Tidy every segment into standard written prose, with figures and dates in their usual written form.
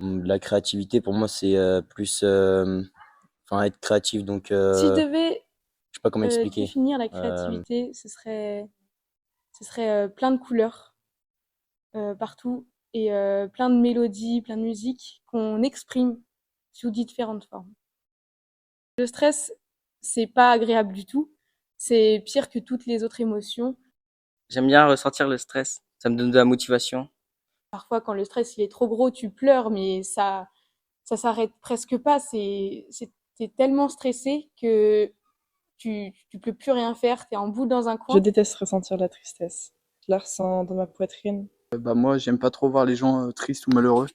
La créativité pour moi c'est plus enfin être créatif donc Si je devais je sais pas comment expliquer. définir la Euh, créativité, ce serait plein de couleurs partout et plein de mélodies, plein de musiques qu'on exprime sous différentes formes. Le stress, c'est pas agréable du tout. C'est pire que toutes les autres émotions. J'aime bien ressentir le stress, ça me donne de la motivation. Parfois, quand le stress il est trop gros, tu pleures, mais ça s'arrête presque pas. T'es tellement stressé que tu peux plus rien faire. T'es en boule dans un Je coin. déteste ressentir la tristesse. Je la ressens dans ma poitrine. Bah moi, j'aime pas trop voir les gens tristes ou malheureux.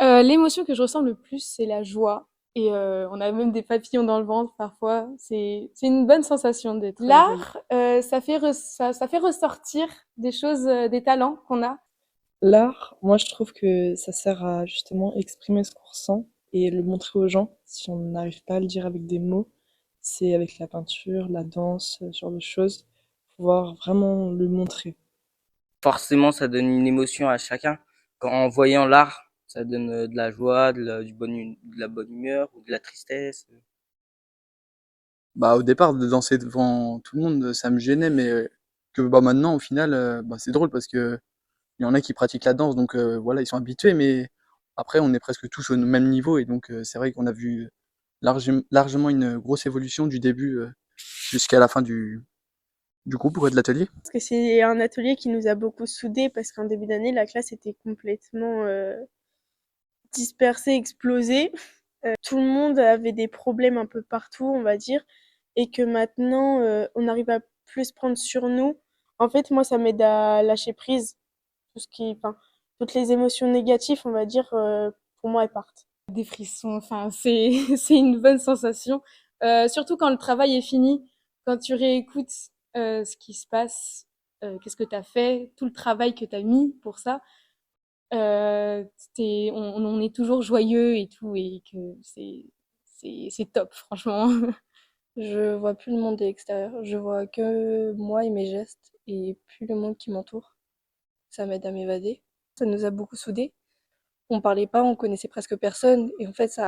L'émotion que je ressens le plus, c'est la joie. Et on a même des papillons dans le ventre parfois. C'est une bonne sensation d'être joyeux. L'art, ça fait ressortir des choses, des talents qu'on a. L'art, moi je trouve que ça sert à justement exprimer ce qu'on ressent et le montrer aux gens. Si on n'arrive pas à le dire avec des mots, c'est avec la peinture, la danse, ce genre de choses, pouvoir vraiment le montrer. Forcément, ça donne une émotion à chacun. En voyant l'art, ça donne de la joie, de la bonne humeur ou de la tristesse. Bah au départ, de danser devant tout le monde, ça me gênait, mais que bah maintenant, au final, bah, c'est drôle parce que il y en a qui pratiquent la danse, donc voilà, ils sont habitués, mais après, on est presque tous au même niveau, et donc c'est vrai qu'on a vu largement une grosse évolution du début jusqu'à la fin du groupe ou de l'atelier. Parce que c'est un atelier qui nous a beaucoup soudés parce qu'en début d'année, la classe était complètement dispersée, explosée. Tout le monde avait des problèmes un peu partout, on va dire, et que maintenant, on arrive à plus prendre sur nous. En fait, moi, ça m'aide à lâcher prise. Enfin, toutes les émotions négatives, on va dire, pour moi, elles partent. Des frissons, enfin, c'est une bonne sensation. Surtout quand le travail est fini, quand tu réécoutes ce qui se passe, qu'est-ce que tu as fait, tout le travail que tu as mis pour ça. On est toujours joyeux et tout, et que c'est top, franchement. Je vois plus le monde de l'extérieur, je vois que moi et mes gestes et plus le monde qui m'entoure. Ça m'aide à m'évader. Ça nous a beaucoup soudés. On parlait pas, on connaissait presque personne et en fait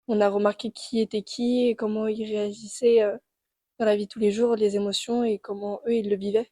on a remarqué qui était qui et comment ils réagissaient dans la vie de tous les jours, les émotions et comment eux ils le vivaient.